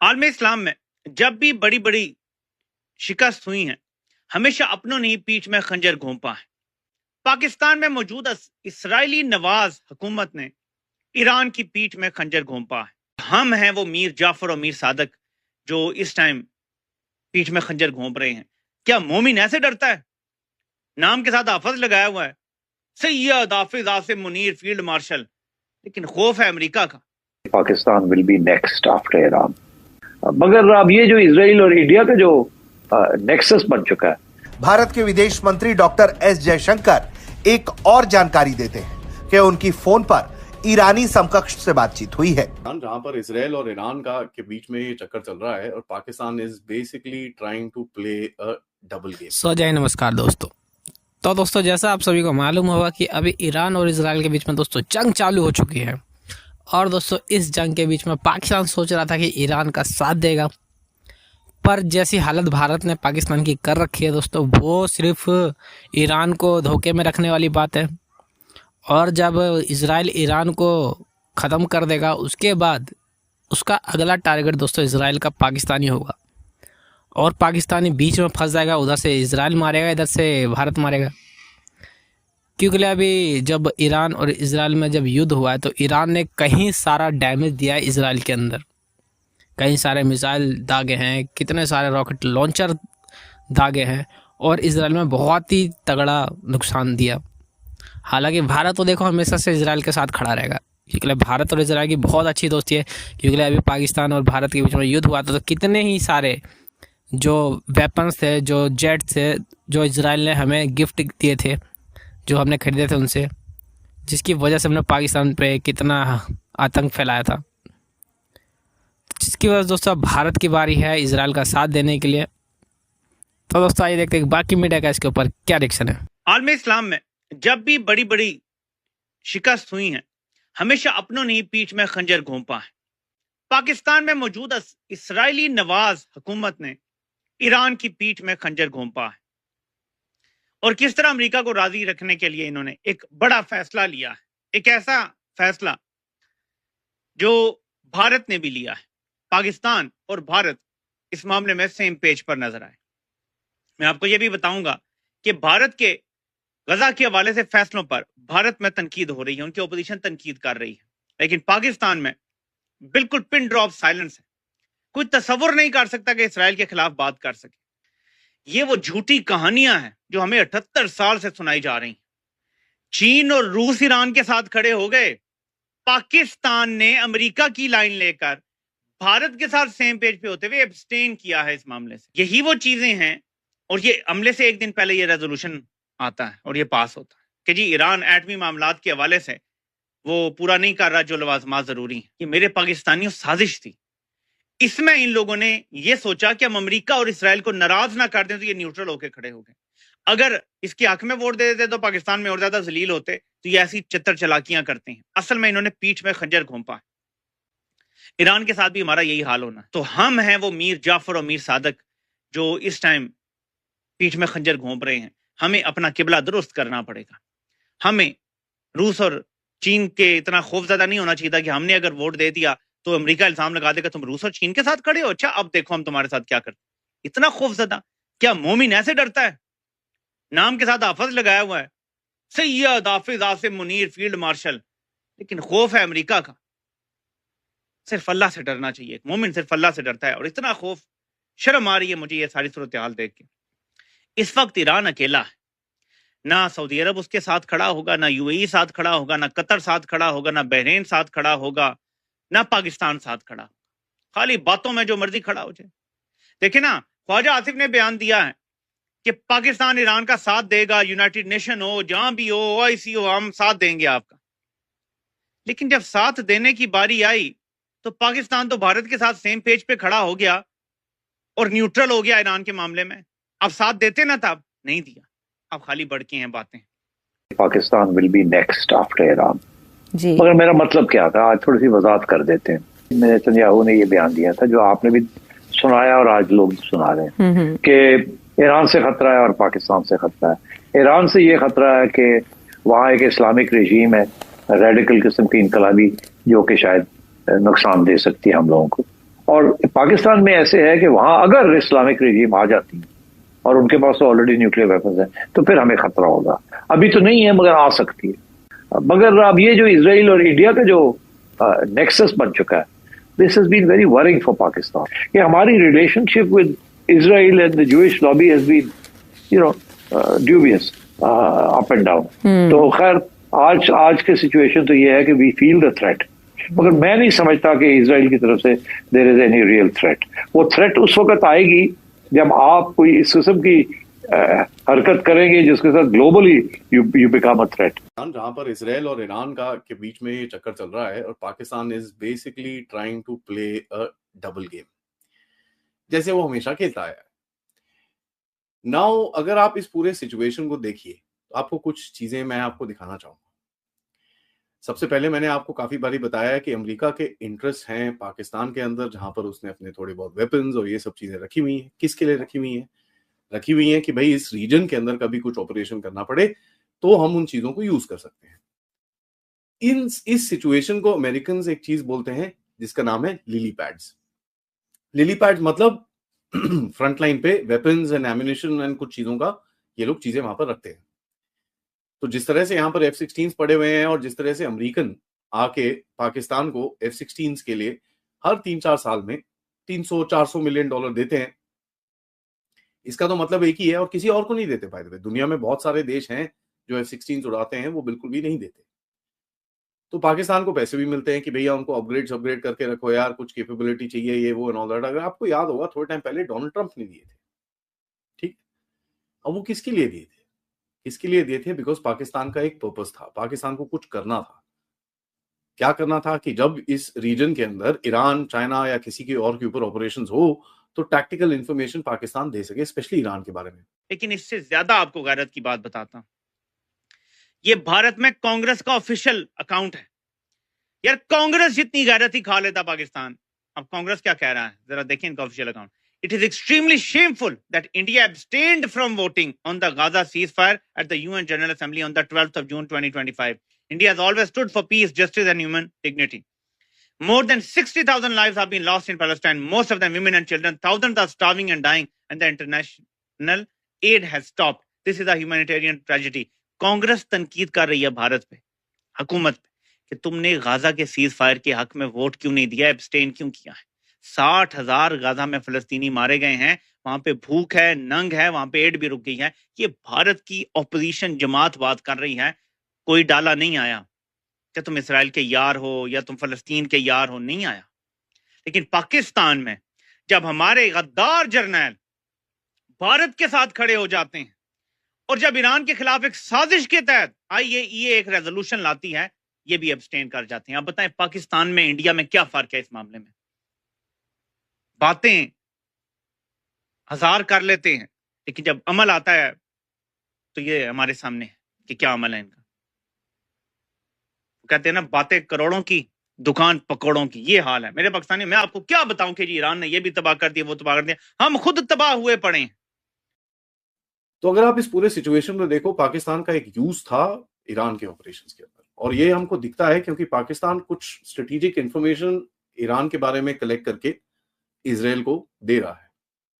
आलम इस्लाम में जब भी बड़ी बड़ी शिकस्त हुई है, हमेशा अपनों ने ही पीठ में खंजर घोंपा है। पाकिस्तान में मौजूद इसराइली नवाज हुकूमत ने ईरान की पीठ में खंजर घोंपा है। हम हैं वो मीर जाफर और मीर सादक जो इस टाइम पीठ में खंजर घोंप रहे हैं। क्या मोमिन ऐसे डरता है? नाम के साथ हाफिज लगाया हुआ है, सैयद हाफिज आसिम मुनीर फील्ड मार्शल, लेकिन खौफ है अमेरिका का। Pakistan will be next after Iran. मगर अब ये जो इजराइल और इंडिया का जो नेक्सस बन चुका है। भारत के विदेश मंत्री डॉक्टर एस जयशंकर एक और जानकारी देते हैं कि उनकी फोन पर ईरानी समकक्ष से बातचीत हुई है, जहां पर इजराइल और ईरान का के बीच में ये चक्कर चल रहा है और Pakistan is basically trying to play a double game. So जय नमस्कार दोस्तों। तो दोस्तों, जैसा आप सभी को मालूम होगा कि अभी ईरान और इजराइल के बीच में दोस्तों जंग चालू हो चुकी है। और दोस्तों, इस जंग के बीच में पाकिस्तान सोच रहा था कि ईरान का साथ देगा, पर जैसी हालत भारत ने पाकिस्तान की कर रखी है दोस्तों, वो सिर्फ ईरान को धोखे में रखने वाली बात है। और जब इजराइल ईरान को ख़त्म कर देगा, उसके बाद उसका अगला टारगेट दोस्तों इजराइल का पाकिस्तानी होगा और पाकिस्तानी बीच में फंस जाएगा। उधर से इजराइल मारेगा, इधर से भारत मारेगा। क्योंकि अभी जब ईरान और इजराइल में जब युद्ध हुआ है तो ईरान ने कहीं सारा डैमेज दिया है इजराइल के अंदर। कई सारे मिसाइल दागे हैं, कितने सारे रॉकेट लॉन्चर दागे हैं और इजराइल में बहुत ही तगड़ा नुकसान दिया। हालांकि भारत तो देखो हमेशा से इजराइल के साथ खड़ा रहेगा, क्योंकि भारत और इजराइल की बहुत अच्छी दोस्ती है। क्योंकि अभी पाकिस्तान और भारत के बीच में युद्ध हुआ था तो कितने ही सारे जो वेपन्स थे, जो जेट थे, जो इजराइल ने हमें गिफ्ट दिए थे, जो हमने खरीदे थे उनसे, जिसकी वजह से हमने पाकिस्तान पे कितना आतंक फैलाया था। जिसकी वजह से दोस्तों भारत की बारी है इजराइल का साथ देने के लिए। तो दोस्तों आइए देखते हैं बाकी मीडिया का इसके ऊपर क्या रिएक्शन है। आलम इस्लाम में जब भी बड़ी बड़ी शिकस्त हुई है, हमेशा अपनों ने ही पीठ में खंजर घोंपा है। पाकिस्तान में मौजूद इसराइली नवाज हुकूमत ने ईरान की पीठ में खंजर घोंपा है और किस तरह अमेरिका को राजी रखने के लिए इन्होंने एक बड़ा फैसला लिया है। एक ऐसा फैसला जो भारत ने भी लिया है। पाकिस्तान और भारत इस मामले में सेम पेज पर नजर आए। मैं आपको यह भी बताऊंगा कि भारत के गजा के हवाले से फैसलों पर भारत में तनकीद हो रही है, उनकी ओपोजिशन तनकीद कर रही है, लेकिन पाकिस्तान में बिल्कुल पिन ड्रॉप साइलेंस है। कोई तसव्वुर नहीं कर सकता कि इसराइल के खिलाफ बात कर सके। ये वो झूठी कहानियां हैं जो हमें 78 साल से सुनाई जा रही हैं। चीन और रूस ईरान के साथ खड़े हो गए। पाकिस्तान ने अमेरिका की लाइन लेकर भारत के साथ सेम पेज पे होते हुए एब्सटेन किया है इस मामले से। यही वो चीजें हैं और ये हमले से एक दिन पहले ये रेजोल्यूशन आता है और ये पास होता है कि जी ईरान एटमी मामलात के हवाले से वो पूरा नहीं कर रहा जो लवाजमात जरूरी है। ये मेरे पाकिस्तानियों साजिश थी। इसमें इन लोगों ने ये सोचा कि हम अमेरिका और इसराइल को नाराज ना कर दें तो ये न्यूट्रल होकर खड़े हो गए। अगर इसके हक में वोट दे देते तो पाकिस्तान में और ज्यादा जलील होते। तो ये ऐसी चित्तर चलाकियां करते हैं। असल में इन्होंने पीठ में खंजर घोंपा है। ईरान के साथ भी हमारा यही हाल होना। तो हम हैं वो मीर जाफर और मीर सादक जो इस टाइम पीठ में खंजर घोंप रहे हैं। हमें अपना किबला दुरुस्त करना पड़ेगा। हमें रूस और चीन के इतना खौफजदा नहीं होना चाहिए था कि हमने अगर वोट दे दिया तो अमेरिका इल्जाम लगा देगा तुम रूस और चीन के साथ खड़े हो, अच्छा अब देखो हम तुम्हारे साथ क्या करते। इतना खौफजदा। क्या मोमिन ऐसे डरता है? नाम के साथ हाफिज लगाया हुआ है, सैयद हाफिज आसिम मुनीर फील्ड मार्शल, लेकिन खौफ है अमेरिका का। सिर्फ अल्लाह से डरना चाहिए। एक मोमिन सिर्फ अल्लाह से डरता है और इतना खौफ, शर्म आ रही है मुझे ये सारी सूरत हाल देख के। इस वक्त ईरान अकेला है। ना सऊदी अरब उसके साथ खड़ा होगा, ना यूएई साथ खड़ा होगा, ना कतर साथ खड़ा होगा, ना बहरीन साथ खड़ा होगा, ना पाकिस्तान साथ खड़ा होगा। खाली बातों में जो मर्जी खड़ा हो जाए। देखिए ना, ख्वाजा आसिफ ने बयान दिया है कि पाकिस्तान ईरान का साथ देगा, यूनाइटेड नेशन हो, जहां भी हो, ओआईसी हो, हम साथ देंगे आपका। लेकिन जब साथ देने की बारी आई तो पाकिस्तान तो भारत के साथ सेम पेज पे खड़ा हो गया और न्यूट्रल हो गया ईरान के मामले में। अब साथ देते ना, तब नहीं दिया। अब खाली बढ़ हैं बातें। Pakistan will be next after Iran जी। मगर मेरा मतलब क्या था, आज थोड़ी सी वजाहत कर देते हैं। नेतन्याहू ने ये बयान दिया था जो आपने भी सुनाया और आज लोग सुना रहे हैं कि ईरान से खतरा है और पाकिस्तान से खतरा है। ईरान से ये खतरा है कि वहाँ एक इस्लामिक रजीम है, रेडिकल किस्म की इनकलाबी, जो कि शायद नुकसान दे सकती है हम लोगों को। और पाकिस्तान में ऐसे है कि वहां अगर इस्लामिक रेजिम आ जाती है और उनके पास तो ऑलरेडी न्यूक्लियर वेपन्स है, तो फिर हमें खतरा होगा। अभी तो नहीं है मगर आ सकती है। मगर अब ये जो इजराइल और इंडिया का जो नेक्सस बन चुका है, this has been very worrying for Pakistan. कि हमारी relationship with Israel and the Jewish lobby has been dubious up and down. तो खैर आज के सिचुएशन तो ये है कि वी फील द थ्रेट, मगर मैं नहीं समझता कि इजराइल की तरफ से there is any real threat. वो थ्रेट उस वक्त आएगी जब आप कोई इस किस्म की हरकत करेंगे जिसके साथ globally you become a threat. जहां पर इसराइल और ईरान का के बीच में ये चक्कर चल रहा है और Pakistan is basically trying to play a double game, जैसे वो हमेशा खेलता है। नाउ अगर आप इस पूरे सिचुएशन को देखिए तो आपको कुछ चीजें मैं आपको दिखाना चाहूंगा। सबसे पहले मैंने आपको काफी बारी बताया कि अमेरिका के इंटरेस्ट हैं पाकिस्तान के अंदर, जहां पर उसने अपने थोड़े बहुत वेपन्स और ये सब चीजें रखी हुई हैं। किसके लिए रखी हुई हैं? रखी हुई हैं कि भाई इस रीजन के अंदर कभी कुछ ऑपरेशन करना पड़े तो हम उन चीजों को यूज कर सकते हैं। इस सिचुएशन को अमेरिकन एक चीज बोलते हैं जिसका नाम है लिली पैड्स। लिली पैड्स मतलब फ्रंट लाइन पे वेपन्स एंड एम्युनिशन एंड कुछ चीजों का ये लोग चीजें वहां पर रखते हैं। तो जिस तरह से यहाँ पर F-16 पड़े हुए हैं और जिस तरह से अमेरिकन आके पाकिस्तान को F-16 के लिए हर 3-4 साल में 300-400 मिलियन डॉलर देते हैं, इसका तो मतलब एक ही है और किसी और को नहीं देते। बाय द वे दुनिया में बहुत सारे देश हैं जो F-16 उड़ाते हैं, वो बिल्कुल भी नहीं देते। तो पाकिस्तान को पैसे भी मिलते हैं कि भैया उनको अपग्रेड करके रखो यार, कुछ कैपेबिलिटी चाहिए ये वो एंड ऑल दैट। अगर आपको याद होगा थोड़े टाइम पहले डोनाल्ड ट्रंप ने दिए थे, ठीक। अब वो किसके लिए दिए थे? किसके लिए दिए थे? बिकॉज पाकिस्तान का एक पर्पस था, पाकिस्तान को कुछ करना था। क्या करना था कि जब इस रीजन के अंदर ईरान, चाइना या किसी के और के ऊपर ऑपरेशंस हो तो टैक्टिकल इंफॉर्मेशन पाकिस्तान दे सके, स्पेशली ईरान के बारे में। लेकिन इससे ज्यादा आपको गैरत की बात बताता हूं, ये भारत में कांग्रेस का ऑफिशियल अकाउंट है। यार कांग्रेस जितनी गैरत ही खा लेता पाकिस्तान। अब कांग्रेस क्या कह रहा है जरा देखिए इनका official account. It is extremely shameful that India abstained from voting on the Gaza ceasefire at the UN General Assembly on the 12th of June 2025. India has always stood for peace, justice, and human dignity. More than 60,000 lives have been lost in Palestine, most of them women and children. Thousands are starving and dying, and the international aid has stopped. This is a humanitarian tragedy. Congress तनकीद कर रही है भारत पे, हुकूमत पे, कि तुमने Gaza के सीज फायर के हक में वोट क्यों नहीं दिया, एब्सटेन क्यों किया है। 60,000 गाजा में फलस्तीनी मारे गए हैं, वहां पे भूख है, नंग है, वहां पे एड भी रुक गई है। ये भारत की ऑपोजिशन जमात बात कर रही है, कोई डाला नहीं आया कि तुम इसराइल के यार हो या तुम फलस्तीन के यार हो, नहीं आया। लेकिन पाकिस्तान में जब हमारे गद्दार जर्नैल भारत के साथ खड़े हो जाते हैं और जब ईरान के खिलाफ एक साजिश के तहत IAEA एक रेजोल्यूशन लाती है, ये भी एब्सटेन कर जाते हैं। अब बताएं पाकिस्तान में इंडिया में क्या फर्क है इस मामले में? बातें हजार कर लेते हैं लेकिन जब अमल आता है तो ये हमारे सामने है कि क्या अमल है इनका। कहते हैं ना बातें करोड़ों की, दुकान पकौड़ों की, ये हाल है मेरे पाकिस्तानी। मैं आपको क्या बताऊं कि जी ईरान ने ये भी तबाह कर दिया, वो तबाह कर दिया, हम खुद तबाह हुए पड़े हैं। तो अगर आप इस पूरे सिचुएशन में देखो, पाकिस्तान का एक यूज था ईरान के ऑपरेशंस के अंदर, और ये हमको दिखता है क्योंकि पाकिस्तान कुछ स्ट्रेटेजिक इंफॉर्मेशन ईरान के बारे में कलेक्ट करके इजराइल को दे रहा है।